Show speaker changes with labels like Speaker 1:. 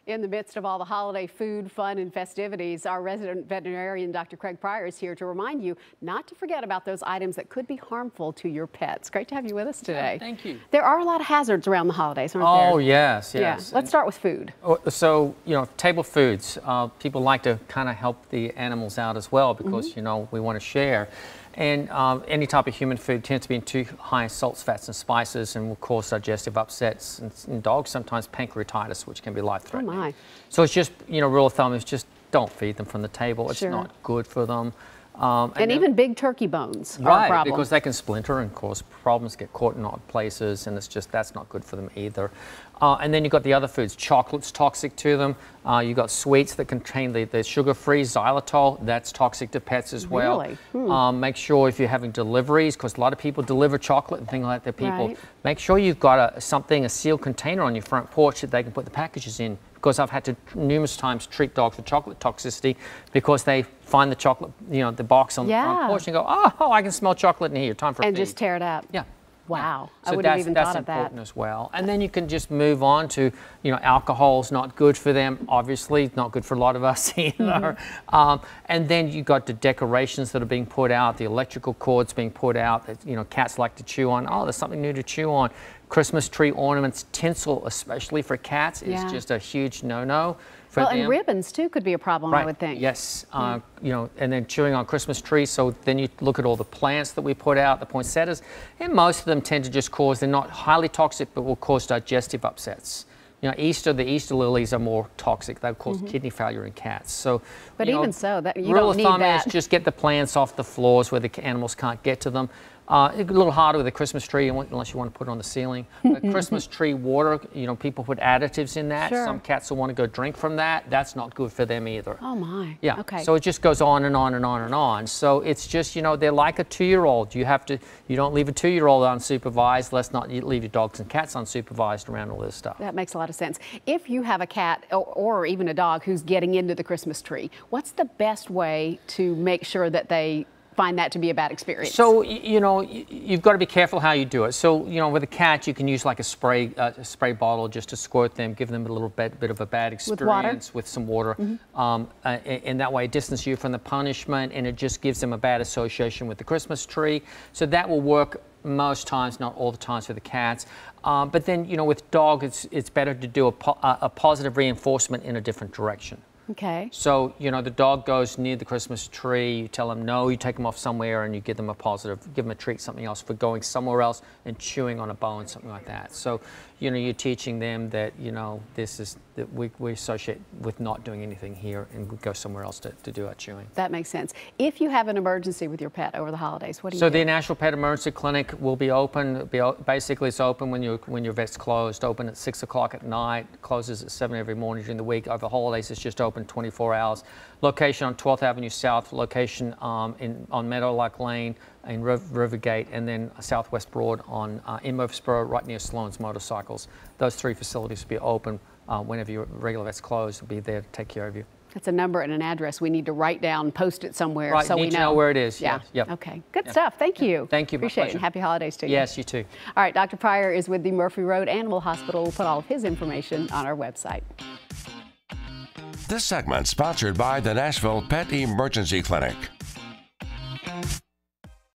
Speaker 1: In the midst of all the holiday food, fun, and festivities, our resident veterinarian, Dr. Craig Pryor, is here to remind you not to forget about those items that could be harmful to your pets. Great to have you with us today.
Speaker 2: Yeah, thank you.
Speaker 1: There are a lot of hazards around the holidays, aren't there?
Speaker 2: Oh, yes.
Speaker 1: Yeah. Let's start with food.
Speaker 2: So, table foods. People like to kind of help the animals out as well because, we want to share. And any type of human food tends to be in too high in salts, fats, and spices and will cause digestive upsets. And in dogs, sometimes pancreatitis, which can be life-threatening.
Speaker 1: Oh, my.
Speaker 2: So it's just, rule of thumb is just don't feed them from the table. It's not good for them.
Speaker 1: And even big turkey bones are a
Speaker 2: right,
Speaker 1: problem.
Speaker 2: because they can splinter and cause problems, get caught in odd places, and that's not good for them either. And then you've got the other foods. Chocolate's toxic to them. You've got sweets that contain the sugar-free xylitol. That's toxic to pets as well.
Speaker 1: Really?
Speaker 2: Make sure if you're having deliveries, because a lot of people deliver chocolate and things like that, make sure you've got a sealed container on your front porch that they can put the packages in. Because I've had to numerous times treat dogs for chocolate toxicity because they find the chocolate, the box on the front porch and go, oh, I can smell chocolate in here. Time for a feed.
Speaker 1: And just tear it up.
Speaker 2: Yeah.
Speaker 1: Wow.
Speaker 2: So
Speaker 1: I would have even thought of that.
Speaker 2: That's important as well. And then you can just move on to, alcohol's not good for them. Obviously, not good for a lot of us either. And then you've got the decorations that are being put out, the electrical cords being put out that, cats like to chew on. Oh, there's something new to chew on. Christmas tree ornaments, tinsel, especially for cats, is just a huge no-no for them.
Speaker 1: And ribbons, too, could be a problem, I would think.
Speaker 2: Yes. And then chewing on Christmas trees. So then you look at all the plants that we put out, the poinsettias, and most of them tend to just cause, they're not highly toxic, but will cause digestive upsets. The Easter lilies are more toxic. They'll cause kidney failure in cats. So,
Speaker 1: but even so, you don't need that.
Speaker 2: Rule of thumb is just get the plants off the floors where the animals can't get to them. A little harder with a Christmas tree unless you want to put it on the ceiling. But Christmas tree water, people put additives in that.
Speaker 1: Sure.
Speaker 2: Some cats will want to go drink from that. That's not good for them either.
Speaker 1: Oh my.
Speaker 2: Yeah.
Speaker 1: Okay.
Speaker 2: So it just goes on and on and on and on. So it's just, they're like a 2-year-old. You don't leave a 2-year-old unsupervised. Let's not leave your dogs and cats unsupervised around all this stuff.
Speaker 1: That makes a lot of sense. If you have a cat or even a dog who's getting into the Christmas tree, what's the best way to make sure that they find that to be a bad experience? So,
Speaker 2: you've got to be careful how you do it. So, with a cat, you can use like a spray bottle just to squirt them, give them a little bit of a bad experience with some water. And that way distance you from the punishment, and it just gives them a bad association with the Christmas tree. So that will work most times, not all the times for the cats. But then, with dog, it's better to do a positive reinforcement in a different direction.
Speaker 1: Okay.
Speaker 2: So, the dog goes near the Christmas tree, you tell them no, you take them off somewhere and you give them a positive, give them a treat, something else for going somewhere else and chewing on a bone, something like that. So, you're teaching them that, that we associate with not doing anything here and we go somewhere else to do our chewing.
Speaker 1: That makes sense. If you have an emergency with your pet over the holidays, what do you do?
Speaker 2: So the National Pet Emergency Clinic will be open. Basically, it's open when your vet's closed, open at 6 o'clock at night, closes at 7 every morning during the week. Over the holidays, it's just open 24 hours. Location on 12th Avenue South, location on Meadowlark Lane in Rivergate, and then Southwest Broad in Murfreesboro, right near Sloan's Motorcycles. Those 3 facilities will be open whenever your regular vet's closed. Will be there to take care of you.
Speaker 1: That's a number and an address we need to write down, post it somewhere so we know.
Speaker 2: Need to know where it is.
Speaker 1: Yeah.
Speaker 2: Yep.
Speaker 1: Okay. Good stuff. Thank you.
Speaker 2: Thank you.
Speaker 1: Appreciate it. And happy holidays to you.
Speaker 2: Yes, you too.
Speaker 1: All right. Dr. Pryor is with the Murphy Road Animal Hospital. We'll put all of his information on our website.
Speaker 3: This segment sponsored by the Nashville Pet Emergency Clinic.